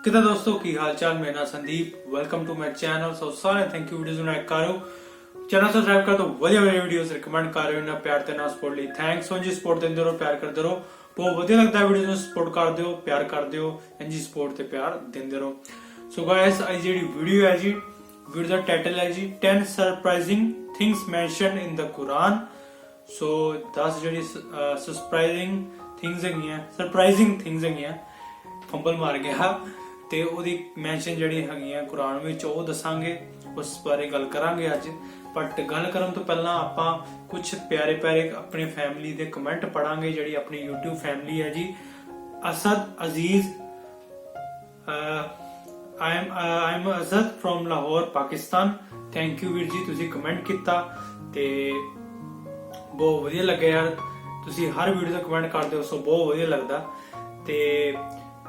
ਕਿਦਾਂ ਦੋਸਤੋ ਕੀ ਹਾਲ ਚਾਲ ਮੇਰਾ Sandeep welcome to my channel so ਸਾਰੇ ਥੈਂਕ ਯੂ ਵੀਡੀਓਜ਼ ਨੂੰ ਲਾਈਕ ਕਰੋ ਚੈਨਲ ਸਬਸਕ੍ਰਾਈਬ ਕਰ ਦੋ ਵਧੀਆ ਵੀਡੀਓਜ਼ ਰਿਕਮੈਂਡ ਕਰ ਰਹੇ ਹੋ ਨਾ ਪਿਆਰ ਤੇ ਨਾਲ ਸਪੋਰਟ ਲਈ ਥੈਂਕਸ ਹੋ ਜੀ ਸਪੋਰਟ ਦਿੰਦੇ ਰਹੋ ਪਿਆਰ ਕਰਦੇ ਰਹੋ ਬਹੁਤ ਵਧੀਆ ਲੱਗਦਾ ਵੀਡੀਓਜ਼ ਨੂੰ ਸਪੋਰਟ ਕਰਦੇ ਹੋ ਪਿਆਰ ਕਰਦੇ ਹੋ ਇੰਜੀ ਸਪੋਰਟ ਤੇ ਪਿਆਰ ਦਿੰਦੇ ਰਹੋ ਸੋ ਗਾਇਸ ਅੱਜ ਜਿਹੜੀ ਵੀਡੀਓ ਹੈ ਜੀ ਵੀਡੀਓ ਦਾ ਟਾਈਟਲ ਹੈ ਜੀ 10 ਸਰਪ੍ਰਾਈਜ਼ਿੰਗ ਥਿੰਗਸ ਮੈਂਸ਼ਨਡ ਇਨ ਦਾ ਕੁਰਾਨ ਸੋ 10 ਜਿਹੜੀ ਸਰਪ੍ਰਾਈਜ਼ਿੰਗ ਥਿੰਗਸ ਹੈਗੀਆਂ ਸਰਪ੍ਰਾਈਜ਼ਿੰਗ ਥਿੰਗਸ ਹੈਗੀਆਂ ਫੰਬਲ ਮਾਰ ਗਿਆ ਤੇ ਉਹਦੀ ਮੈਂਸ਼ਨ ਜਿਹੜੀ ਹੈਗੀਆਂ ਕੁਰਾਨ ਵਿੱਚ ਉਹ ਦੱਸਾਂਗੇ ਉਸ ਬਾਰੇ ਗੱਲ ਕਰਾਂਗੇ ਅੱਜ ਬਟ ਗੱਲ ਕਰਨ ਤੋਂ ਪਹਿਲਾਂ ਆਪਾਂ ਕੁਝ ਪਿਆਰੇ ਪਿਆਰੇ ਆਪਣੇ ਫੈਮਿਲੀ ਦੇ ਕਮੈਂਟ ਪੜਾਂਗੇ ਜਿਹੜੀ ਆਪਣੀ YouTube ਫੈਮਿਲੀ ਹੈ ਜੀ Asad Aziz I'm Azad from Lahore Pakistan thank you ਵੀਰ ਜੀ ਤੁਸੀਂ ਕਮੈਂਟ ਕੀਤਾ ਤੇ ਬਹੁਤ ਵਧੀਆ ਲੱਗਿਆ ਯਾਰ ਤੁਸੀਂ ਹਰ ਵੀਡੀਓ ਤੇ ਕਮੈਂਟ ਕਰਦੇ ਹੋ ਸੋ ਬਹੁਤ ਵਧੀਆ ਲੱਗਦਾ ਤੇ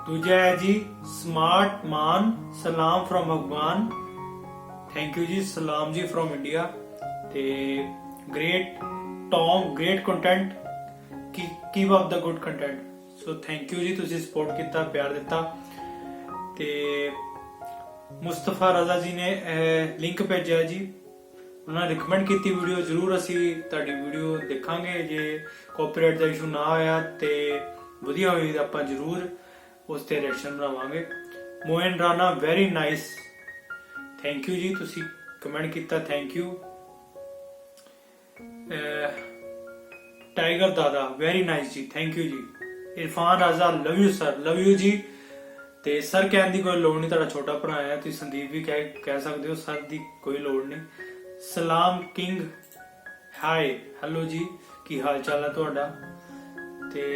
ਦੂਜਾ ਹੈ ਜੀ ਸਮਾਰਟ ਮਾਨ ਸਲਾਮ ਫਰਮ ਅਫਗਾਨ ਥੈਂਕ ਯੂ ਜੀ ਸਲਾਮ ਜੀ ਫਰਮ ਇੰਡੀਆ ਤੇ great Tom great content keep up the good content so thank you ਜੀ ਤੁਸੀਂ ਸਪੋਰਟ ਕੀਤਾ ਪਿਆਰ ਦਿੱਤਾ ਤੇ ਮੁਸਤਫਾ ਰਜ਼ਾ ਜੀ ਨੇ ਲਿੰਕ ਭੇਜਿਆ ਜੀ ਉਹਨਾਂ ਨੇ ਰਿਕਮੈਂਡ ਕੀਤੀ ਵੀਡੀਓ ਜ਼ਰੂਰ ਅਸੀਂ ਤੁਹਾਡੀ ਵੀਡੀਓ ਦੇਖਾਂਗੇ ਜੇ ਕਾਪੀਰਾਈਟ ਦਾ ਇਸ਼ੂ ਨਾ ਆਇਆ ਤੇ ਵਧੀਆ ਹੋਈ ਤਾਂ ਆਪਾਂ ਜ਼ਰੂਰ ਉਸ ਤੇ ਰਿਐਕਸ਼ਨ ਬਣਾਵਾਂਗੇ Moin Rana very nice thank you ਜੀ ਤੁਸੀਂ ਕਮੈਂਟ ਕੀਤਾ thank you Tiger Dada very nice ਜੀ ਥੈਂਕ ਯੂ ਜੀ Irfan Raza love you sir love you ਜੀ ਤੇ ਸਰ ਕਹਿਣ ਦੀ ਕੋਈ ਲੋੜ ਨਹੀਂ ਤੁਹਾਡਾ ਛੋਟਾ ਭਰਾ ਹੈ ਤੁਸੀਂ ਸੰਦੀਪ ਵੀ ਕਹਿ ਸਕਦੇ ਹੋ ਸਰ ਦੀ ਕੋਈ ਲੋੜ ਨਹੀਂ ਸਲਾਮ ਕਿੰਗ ਹਾਈ ਹੈਲੋ ਜੀ ਕੀ ਹਾਲ ਚਾਲ ਹੈ ਤੁਹਾਡਾ ਤੇ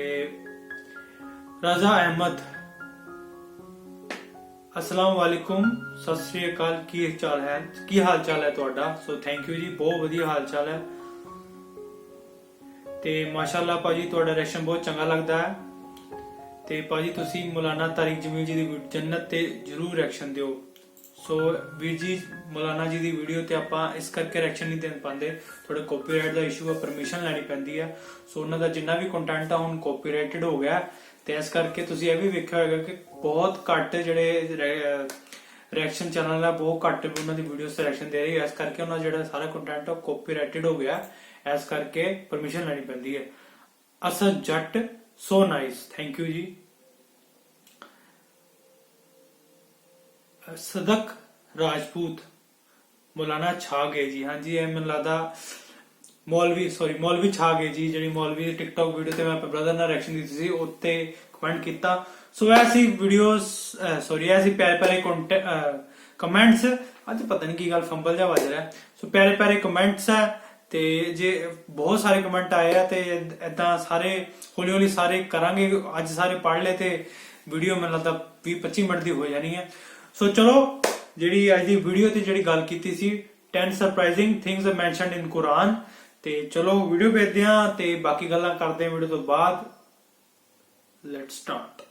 ਰਾਜ਼ਾ ਅਹਿਮਦ अस्सलाम वालेकुम सत श्री अकाल की हाल चाल है ਤੁਹਾਡਾ ਸੋ ਥੈਂਕ ਯੂ ਜੀ ਬਹੁਤ ਵਧੀਆ ਹਾਲ ਚਾਲ ਹੈ ਤੇ ਮਾਸ਼ਾਅੱਲਾ ਭਾਜੀ ਤੁਹਾਡਾ ਰਿਐਕਸ਼ਨ ਬਹੁਤ ਚੰਗਾ ਲੱਗਦਾ ਹੈ ਤੇ ਭਾਜੀ ਤੁਸੀਂ ਮੌਲਾਨਾ ਤਾਰਿਕ ਜਮੀਲ ਜੀ ਦੀ ਜੰਨਤ ਤੇ ਜਰੂਰ ਰਿਐਕਸ਼ਨ ਦਿਓ ਸੋ ਵੀਰ ਜੀ ਮੌਲਾਨਾ ਜੀ ਦੀ ਵੀਡੀਓ ਤੇ ਆਪਾਂ ਇਸ ਕਰਕੇ ਰਿਐਕਸ਼ਨ ਨਹੀਂ ਦੇ ਪਾਉਂਦੇ ਥੋੜਾ ਕਾਪੀਰਾਈਟ ਦਾ ਇਸ਼ੂ ਹੈ ਪਰਮਿਸ਼ਨ ਲੈਣੀ ਪੈਂਦੀ ਹੈ ਸੋ ਉਹਨਾਂ ਦਾ ਜਿੰਨਾ ਵੀ ਕੰਟੈਂਟ ਆ ਹੁਣ ਕਾਪੀਰਾਈਟਡ ਹੋ ਗਿਆ ਤੇ ਇਸ ਕਰਕੇ ਤੁਸੀਂ ਇਹ ਵੀ ਵੇਖਿਆ ਹੋਵੇਗਾ ਕਿ ਬਹੁਤ ਘੱਟ ਜਿਹੜੇ ਰਿਐਕਸ਼ਨ ਚੈਨਲ ਆ ਬਹੁਤ ਘੱਟ ਉਹਨਾਂ ਦੀ ਵੀਡੀਓਸ ਤੇ ਰਿਐਕਸ਼ਨ ਦੇ ਰਹੀ ਹੈ ਇਸ ਕਰਕੇ ਉਹਨਾਂ ਜਿਹੜਾ ਸਾਰਾ ਕੰਟੈਂਟ ਆ ਕਾਪੀਰਾਈਟਡ ਹੋ ਗਿਆ ਇਸ ਕਰਕੇ ਪਰਮਿਸ਼ਨ ਲੈਣੀ ਪੈਂਦੀ ਹੈ ਅਸਦ ਜੱਟ ਸੋ ਨਾਈਸ ਥੈਂਕ ਯੂ ਜੀ ਸਦਕ ਰਾਜਪੂਤ ਮੌਲਾਨਾ ਛਾ ਗਏ ਜੀ ਹਾਂਜੀ ਇਹ ਮੈਨੂੰ ਲੱਗਦਾ ਮੌਲਵੀ ਛਾ ਗਏ ਜੀ ਜਿਹੜੀ ਮੌਲਵੀ ਦੀ ਟਿਕਟੌਕ ਵੀਡੀਓ ਤੇ ਮੈਂ ਆਪਣੇ ਬ੍ਰਦਰ ਨਾਲ ਰਿਐਕਸ਼ਨ ਦਿੱਤੀ ਸੀ ਉੱਤੇ ਕਮੈਂਟ ਕੀਤਾ ਸੋ ਐਸੀ ਵੀਡੀਓਜ਼ ਐਸੀ ਪਿਆਰੇ ਕਮੈਂਟਸ ਅੱਜ ਪਤਾ ਨਹੀਂ ਕੀ ਗੱਲ ਫੰਬਲ ਜਾ ਵੱਜ ਰਿਹਾ ਸੋ ਪਿਆਰੇ ਕਮੈਂਟਸ ਹੈ ਤੇ ਜੇ ਬਹੁਤ ਸਾਰੇ ਕਮੈਂਟ ਆਏ ਆ ਤੇ ਇਦਾਂ ਸਾਰੇ ਹੌਲੀ ਸਾਰੇ ਕਰਾਂਗੇ ਅੱਜ ਸਾਰੇ ਪੜ੍ਹ ਲਏ ਤੇ ਵੀਡੀਓ ਮੈਨੂੰ ਲੱਗਦਾ 20-25 ਮਿੰਟ ਦੀ ਹੋ ਜਾਣੀ ਹੈ ਸੋ ਚਲੋ ਜਿਹੜੀ ਅੱਜ ਦੀ ਵੀਡੀਓ ਤੇ ਜਿਹੜੀ ਗੱਲ ਕੀਤੀ ਸੀ 10 ਸਰਪ੍ਰਾਈਜ਼ਿੰਗ ਥਿੰਗਸ ਮੈਂਸ਼ਨਡ ਇਨ ਕੁਰਾਨ ਤੇ ਚਲੋ ਵੀਡੀਓ ਵੇਖਦੇ ਹਾਂ ਤੇ ਬਾਕੀ ਗੱਲਾਂ ਕਰਦੇ ਹਾਂ ਵੀਡੀਓ ਤੋਂ ਬਾਅਦ let's start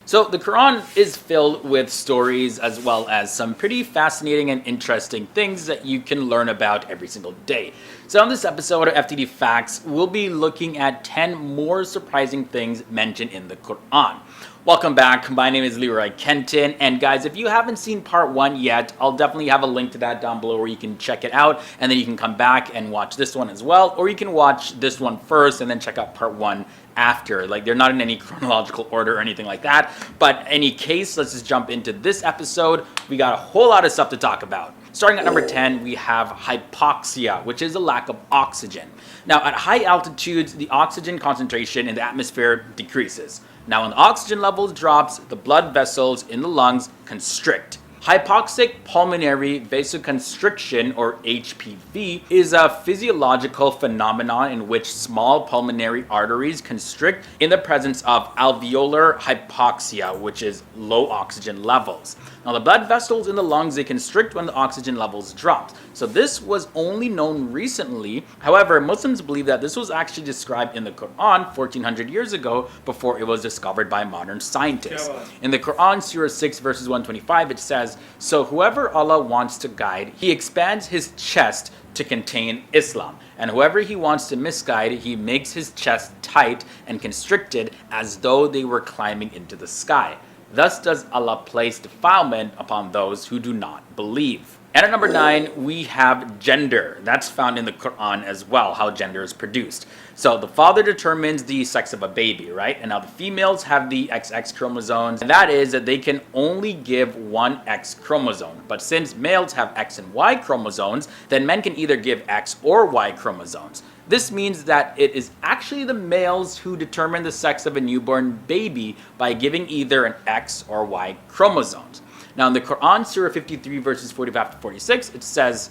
So the Quran is filled with stories as well as some pretty fascinating and interesting things that you can learn about every single day. So on this episode of FTD Facts, we'll be looking at 10 more surprising things mentioned in the Quran. Welcome back. My name is Leroy Kenton. And guys, if you haven't seen part 1 yet, I'll definitely have a link to that down below where you can check it out. And then you can come back and watch this one as well. Or you can watch this one first and then check out part 1 after. Like, they're not in any chronological order or anything like that. But in any case, let's just jump into this episode. We got a whole lot of stuff to talk about. Starting at number 10, we have hypoxia, which is a lack of oxygen. Now, at high altitudes, the oxygen concentration in the atmosphere decreases. Now, when the oxygen levels drops, the blood vessels in the lungs constrict. Hypoxic pulmonary vasoconstriction, or HPV, is a physiological phenomenon in which small pulmonary arteries constrict in the presence of alveolar hypoxia, which is low oxygen levels. Now, the blood vessels in the lungs, they constrict when the oxygen levels drop. So this was only known recently. However, Muslims believe that this was actually described in the Quran 1400 years ago before it was discovered by modern scientists. In the Quran, Surah 6, verses 125, it says, "So whoever Allah wants to guide, He expands His chest to contain Islam. And whoever He wants to misguide, He makes His chest tight and constricted as though they were climbing into the sky. Thus does Allah place defilement upon those who do not believe. And at number 9, we have gender. That's found in the Quran as well, how gender is produced. So the father determines the sex of a baby, right? And now the females have the XX chromosomes. And that is that they can only give one X chromosome. But since males have X and Y chromosomes, then men can either give X or Y chromosomes. This means that it is actually the males who determine the sex of a newborn baby by giving either an X or Y chromosomes. Now in the Quran, Surah 53 verses 45 to 46, it says,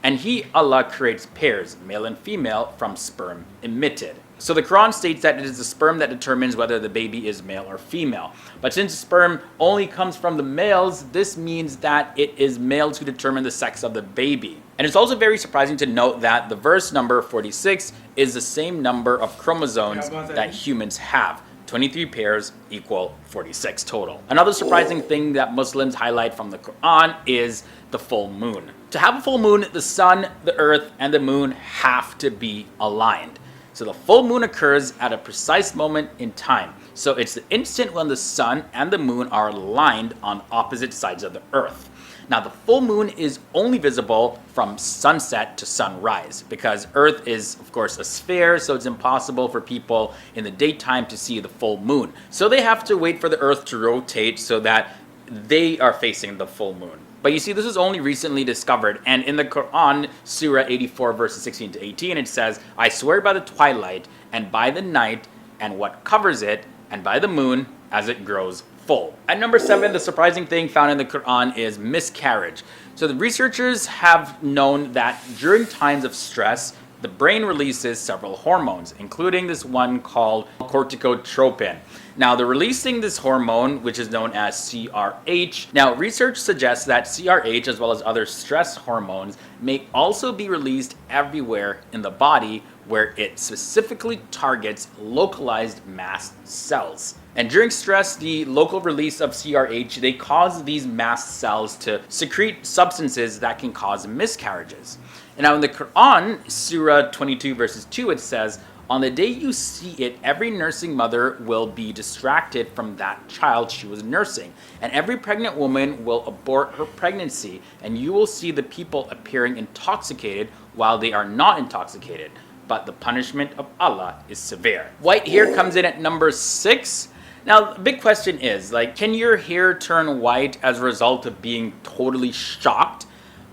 "And he, Allah, creates pairs, male and female, from sperm emitted." So the Quran states that it is the sperm that determines whether the baby is male or female. But since sperm only comes from the males, this means that it is males who determine the sex of the baby. And it's also very surprising to note that the verse number 46 is the same number of chromosomes that humans have. 23 pairs equal 46 total. Another surprising thing that Muslims highlight from the Quran is the full moon. To have a full moon, the sun, the earth, and the moon have to be aligned. So the full moon occurs at a precise moment in time. So it's the instant when the sun and the moon are aligned on opposite sides of the earth. Now the full moon is only visible from sunset to sunrise because Earth is of course a sphere, so it's impossible for people in the daytime to see the full moon. So they have to wait for the Earth to rotate so that they are facing the full moon. But you see, this was only recently discovered, and in the Quran, Surah 84 verses 16 to 18, it says, "I swear by the twilight and by the night and what covers it and by the moon as it grows full." At number 7, the surprising thing found in the Quran is miscarriage. So the researchers have known that during times of stress, the brain releases several hormones, including this one called corticotropin. Now, they're releasing this hormone, which is known as CRH. Now, research suggests that CRH, as well as other stress hormones, may also be released everywhere in the body where it specifically targets localized mast cells. And during stress, the local release of CRH, they cause these mast cells to secrete substances that can cause miscarriages. And now in the Quran, Surah 22 verses 2, it says, "On the day you see it, every nursing mother will be distracted from that child she was nursing, and every pregnant woman will abort her pregnancy, and you will see the people appearing intoxicated while they are not intoxicated. But the punishment of Allah is severe." White hair comes in at number 6. Now, the big question is, can your hair turn white as a result of being totally shocked?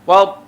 Well,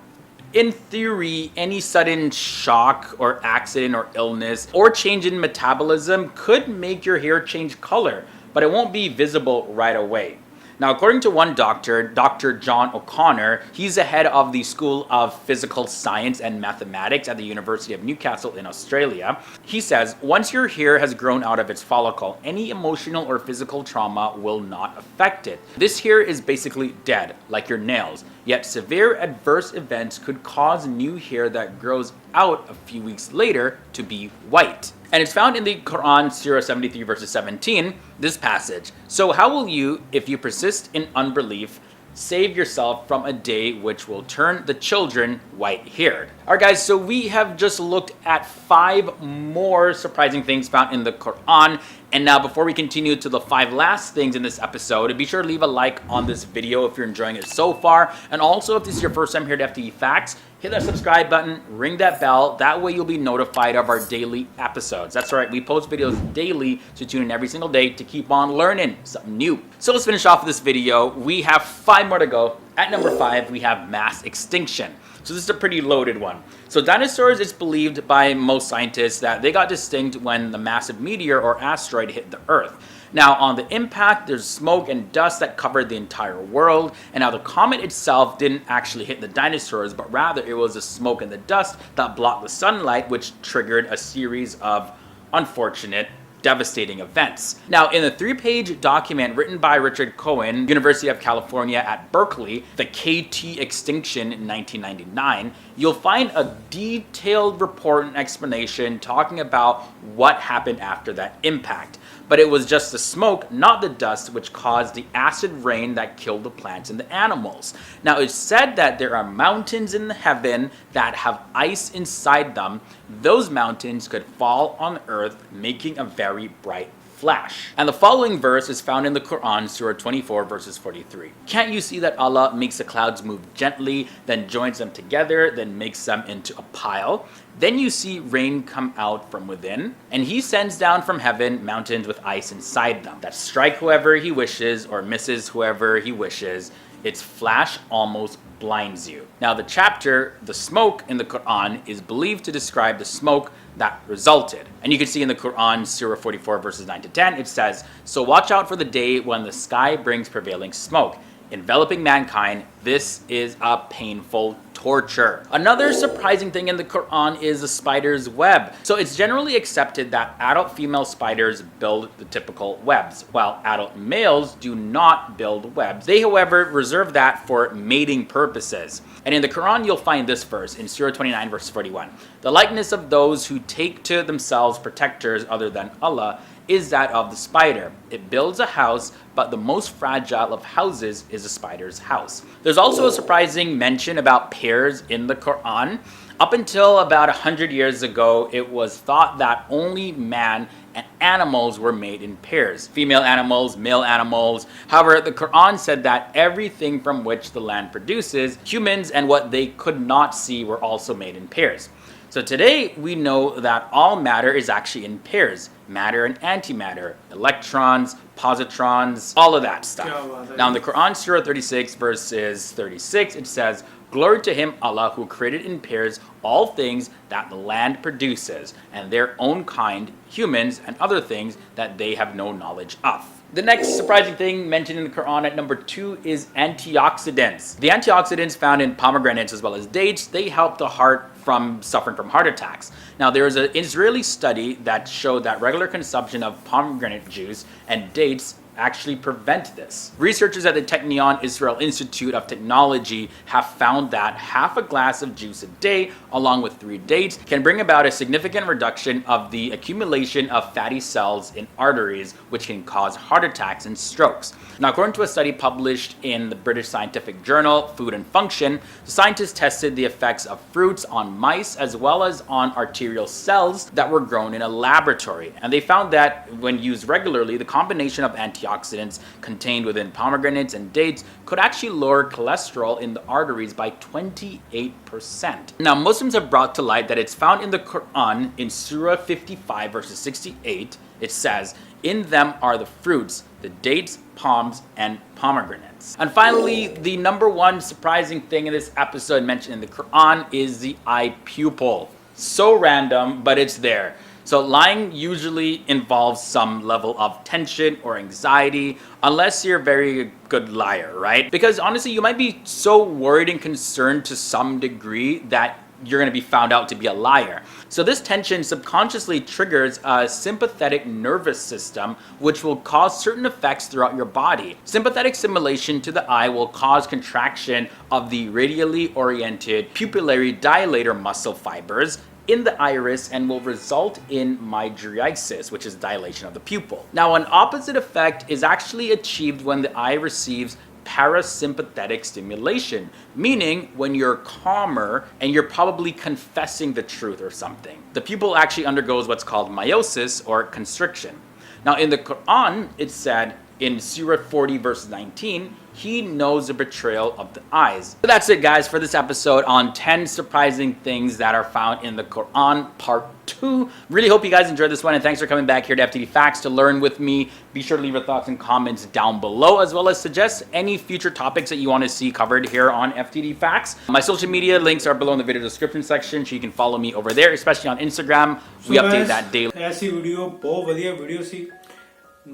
in theory, any sudden shock or accident or illness or change in metabolism could make your hair change color, but it won't be visible right away. Now, according to one doctor, Dr. John O'Connor, he's the head of the School of Physical Science and Mathematics at the University of Newcastle in Australia. He says, once your hair has grown out of its follicle, any emotional or physical trauma will not affect it. This hair is basically dead, like your nails. Yet severe adverse events could cause new hair that grows out a few weeks later to be white. And it's found in the Quran, Surah 73 verses 17, this passage. "So how will you, if you persist in unbelief, save yourself from a day which will turn the children white-haired?" Alright guys, so we have just looked at 5 more surprising things found in the Quran. And now before we continue to the 5 last things in this episode, be sure to leave a like on this video if you're enjoying it so far. And also, if this is your first time here at FTD Facts, hit that subscribe button, ring that bell. That way you'll be notified of our daily episodes. That's right, we post videos daily, so tune in every single day to keep on learning something new. So let's finish off this video. We have 5 more to go. At number 5, we have mass extinction. So this is a pretty loaded one. So dinosaurs, it's believed by most scientists that they got extinct when the massive meteor or asteroid hit the Earth. Now, on the impact, there's smoke and dust that covered the entire world. And now the comet itself didn't actually hit the dinosaurs, but rather it was the smoke and the dust that blocked the sunlight, which triggered a series of unfortunate, devastating events. Now, in the 3-page document written by Richard Cohen, University of California at Berkeley, the KT Extinction in 1999, you'll find a detailed report and explanation talking about what happened after that impact. But it was just the smoke, not the dust, which caused the acid rain that killed the plants and the animals. Now, it's said that there are mountains in the heaven that have ice inside them. Those mountains could fall on Earth, making a very bright flash. And the following verse is found in the Quran, Surah 24, verses 43. Can't you see that Allah makes the clouds move gently, then joins them together, then makes them into a pile? Then you see rain come out from within, and he sends down from heaven mountains with ice inside them that strike whoever he wishes or misses whoever he wishes. Its flash almost blinds you. Now the chapter, the smoke in the Quran, is believed to describe the smoke that resulted. And you can see in the Quran, Surah 44, verses 9 to 10, it says, "So watch out for the day when the sky brings prevailing smoke, enveloping mankind. This is a painful torture." Another surprising thing in the Quran is the spider's web. So it's generally accepted that adult female spiders build the typical webs, while adult males do not build webs. They, however, reserve that for mating purposes. And in the Quran, you'll find this verse in Surah 29, verse 41. "The likeness of those who take to themselves protectors other than Allah is that of the spider. It builds a house, but the most fragile of houses is a spider's house." There's also a surprising mention about pairs in the Quran. Up until about 100 years ago, it was thought that only man and animals were made in pairs. Female animals, male animals. However, the Quran said that everything from which the land produces, humans and what they could not see, were also made in pairs. So today we know that all matter is actually in pairs. Matter and antimatter, electrons, positrons, all of that stuff. Now in the Quran, Surah 36, verses 36, it says, "Glory to him, Allah, who created in pairs all things that the land produces, and their own kind, humans, and other things that they have no knowledge of." The next surprising thing mentioned in the Quran at number 2 is antioxidants. The antioxidants found in pomegranates as well as dates, they help the heart from suffering from heart attacks. Now there is an Israeli study that showed that regular consumption of pomegranate juice and dates actually prevent this. Researchers at the Technion Israel Institute of Technology have found that half a glass of juice a day, along with 3 dates, can bring about a significant reduction of the accumulation of fatty cells in arteries, which can cause heart attacks and strokes. Now, according to a study published in the British scientific journal Food and Function, the scientists tested the effects of fruits on mice as well as on arterial cells that were grown in a laboratory. And they found that when used regularly, the combination of antioxidants contained within pomegranates and dates could actually lower cholesterol in the arteries by 28%. Now, Muslims have brought to light that it's found in the Quran in Surah 55, verses 68. It says, "In them are the fruits, the dates, palms, and pomegranates." And finally, the number one surprising thing in this episode mentioned in the Quran is the eye pupil. So random, but it's there. So lying usually involves some level of tension or anxiety, unless you're a very good liar, right? Because honestly, you might be so worried and concerned to some degree that you're going to be found out to be a liar. So this tension subconsciously triggers a sympathetic nervous system, which will cause certain effects throughout your body. Sympathetic stimulation to the eye will cause contraction of the radially oriented pupillary dilator muscle fibers in the iris and will result in mydriasis, which is dilation of the pupil. Now, an opposite effect is actually achieved when the eye receives parasympathetic stimulation, meaning when you're calmer and you're probably confessing the truth or something. The pupil actually undergoes what's called meiosis or constriction. Now, in the Quran, it said in Surah 40, verse 19, "He knows the betrayal of the eyes." So that's it, guys, for this episode on 10 surprising things that are found in the Quran, part 2. Really hope you guys enjoyed this one, and thanks for coming back here to FTD Facts to learn with me. Be sure to leave your thoughts and comments down below, as well as suggest any future topics that you want to see covered here on FTD Facts. My social media links are below in the video description section, so you can follow me over there, especially on Instagram. We update that daily. ऐसी video बहुत ਵਧੀਆ video सी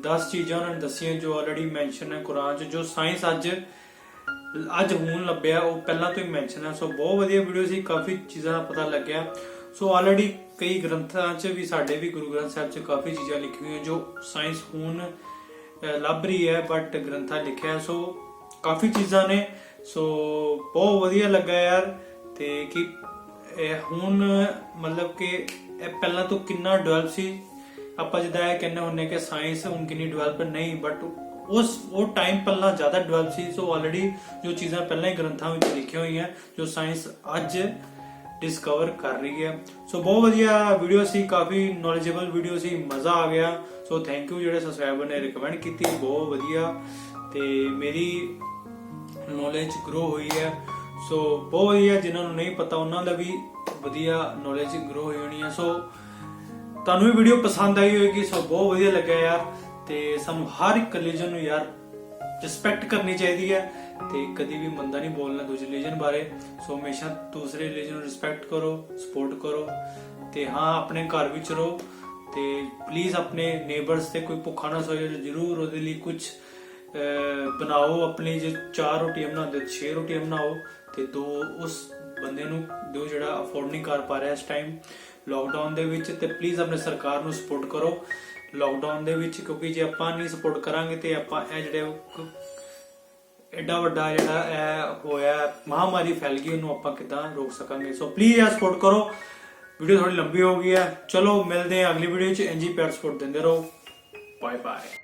10 ਚੀਜ਼ਾਂ ਉਹਨਾਂ ਨੇ ਦੱਸੀਆਂ ਜੋ already mention ਹੈ ਕੁਰਾਨ 'ਚ, ਜੋ ਸਾਇੰਸ ਅੱਜ ਹੁਣ ਲੱਭਿਆ ਉਹ ਪਹਿਲਾਂ ਤੋਂ ਹੀ ਮੈਂਸ਼ਨ ਹੈ। ਸੋ ਬਹੁਤ ਵਧੀਆ ਵੀਡੀਓ ਸੀ, ਕਾਫੀ ਚੀਜ਼ਾਂ ਦਾ ਪਤਾ ਲੱਗਿਆ। ਸੋ ਆਲਰੇਡੀ ਕਈ ਗ੍ਰੰਥਾਂ 'ਚ ਵੀ, ਸਾਡੇ ਵੀ ਗੁਰੂ ਗ੍ਰੰਥ ਸਾਹਿਬ 'ਚ ਕਾਫੀ ਚੀਜ਼ਾਂ ਲਿਖੀਆਂ ਹੋਈਆਂ ਜੋ ਸਾਇੰਸ ਹੁਣ ਲੱਭ ਰਹੀ ਹੈ, ਬਟ ਗ੍ਰੰਥਾਂ ਲਿਖਿਆ। ਸੋ ਕਾਫੀ ਚੀਜ਼ਾਂ ਨੇ, ਸੋ ਬਹੁਤ ਵਧੀਆ ਲੱਗਾ ਯਾਰ। ਤੇ ਕਿ ਹੁਣ ਮਤਲਬ ਕਿ ਇਹ ਪਹਿਲਾਂ ਤੋਂ ਕਿੰਨਾ ਡਿਵੈਲਪ ਸੀ। ਆਪਾਂ ਜਿੱਦਾਂ ਇਹ ਕਹਿੰਦੇ ਹੁੰਦੇ ਕਿ ਸਾਇੰਸ ਹੁਣ ਕਿੰਨੀ ਡਿਵੈਲਪ ਨਹੀਂ, ਬਟ ਉਹ ਟਾਈਮ ਪਹਿਲਾਂ ਜ਼ਿਆਦਾ ਡਿਵੈਲਪ ਸੀ। ਸੋ ਆਲਰੇਡੀ ਜੋ ਚੀਜ਼ਾਂ ਪਹਿਲਾਂ ਹੀ ਗ੍ਰੰਥਾਂ ਵਿੱਚ ਲਿਖੀਆਂ ਹੋਈਆਂ, ਜੋ ਸਾਇੰਸ ਅੱਜ ਡਿਸਕਵਰ ਕਰ ਰਹੀ ਹੈ। ਸੋ ਬਹੁਤ ਵਧੀਆ ਵੀਡੀਓ ਸੀ, ਕਾਫੀ ਨੌਲੇਜੇਬਲ ਵੀਡੀਓ ਸੀ, ਮਜ਼ਾ ਆ ਗਿਆ। ਸੋ ਥੈਂਕ ਯੂ ਜਿਹੜੇ ਸਬਸਕ੍ਰਾਈਬਰ ਨੇ ਰਿਕਮੈਂਡ ਕੀਤੀ, ਬਹੁਤ ਵਧੀਆ ਤੇ ਮੇਰੀ ਨੌਲੇਜ ਗਰੋ ਹੋਈ ਹੈ। ਸੋ ਬਹੁਤ ਵਧੀਆ, ਜਿਨ੍ਹਾਂ ਨੂੰ ਨਹੀਂ ਪਤਾ ਉਹਨਾਂ ਦਾ ਵੀ ਵਧੀਆ ਨੌਲੇਜ ਗਰੋ ਹੋਈ ਹੋਣੀ ਹੈ। ਸੋ ਤੁਹਾਨੂੰ ਵੀ ਵੀਡੀਓ ਪਸੰਦ ਆਈ ਹੋਏਗੀ। ਸੋ ਬਹੁਤ ਵਧੀਆ ਲੱਗਿਆ ਯਾਰ। ਤੇ ਸਾਨੂੰ ਹਰ ਇੱਕ ਰਿਲੀਜਨ ਨੂੰ ਯਾਰ ਰਿਸਪੈਕਟ ਕਰਨੀ ਚਾਹੀਦੀ ਹੈ ਤੇ ਕਦੀ ਵੀ ਮੰਦਾ ਨਹੀਂ ਬੋਲਣਾ ਦੂਜੇ ਰਿਲੀਜਨ ਬਾਰੇ। ਸੋ ਹਮੇਸ਼ਾ ਦੂਸਰੇ ਰਿਲੀਜਨ ਨੂੰ ਰਿਸਪੈਕਟ ਕਰੋ, ਸਪੋਰਟ ਕਰੋ ਤੇ ਹਾਂ ਆਪਣੇ ਘਰ ਵਿੱਚ ਰਹੋ ਤੇ ਪਲੀਜ਼ ਆਪਣੇ ਨੇਬਰਸ ਤੇ ਕੋਈ ਭੁੱਖਾ ਨਾ ਸੋਏ, ਜ਼ਰੂਰ ਉਹਦੇ ਲਈ ਕੁਝ ਬਣਾਓ। ਆਪਣੀ ਜੇ 4 ਰੋਟੀਆਂ ਬਣਾਉਂਦੇ 6 ਰੋਟੀਆਂ ਬਣਾਓ ਤੇ 2 ਉਸ ਬੰਦੇ ਨੂੰ ਦਿਓ ਜਿਹੜਾ ਅਫੋਰਡ ਨਹੀਂ ਕਰ ਪਾ ਰਿਹਾ ਇਸ ਟਾਈਮ ਲੋਕਡਾਊਨ ਦੇ ਵਿੱਚ। ਤੇ ਪਲੀਜ਼ ਆਪਣੇ ਸਰਕਾਰ ਨੂੰ ਸਪੋਰਟ ਕਰੋ ਲੋਕਡਾਊਨ ਦੇ ਵਿੱਚ, ਕਿਉਂਕਿ ਜੇ ਆਪਾਂ ਨਹੀਂ ਸਪੋਰਟ ਕਰਾਂਗੇ ਤੇ ਆਪਾਂ ਇਹ ਜਿਹੜੇ ਐਡਾ ਵੱਡਾ ਜਿਹੜਾ ਇਹ ਹੋਇਆ ਮਹਾਮਾਰੀ ਫੈਲ ਗਈ ਉਹਨੂੰ ਆਪਾਂ ਕਿੱਦਾਂ ਰੋਕ ਸਕਾਂਗੇ। ਸੋ ਪਲੀਜ਼ ਯਾਰ ਸਪੋਰਟ ਕਰੋ। ਵੀਡੀਓ ਥੋੜੀ ਲੰਬੀ ਹੋ ਗਈ ਹੈ, ਚਲੋ ਮਿਲਦੇ ਹਾਂ ਅਗਲੀ ਵੀਡੀਓ 'ਚ। ਇੰਜੀ ਪਿਆਰ ਸਪੋਰਟ ਦਿੰਦੇ ਰਹੋ। Bye bye.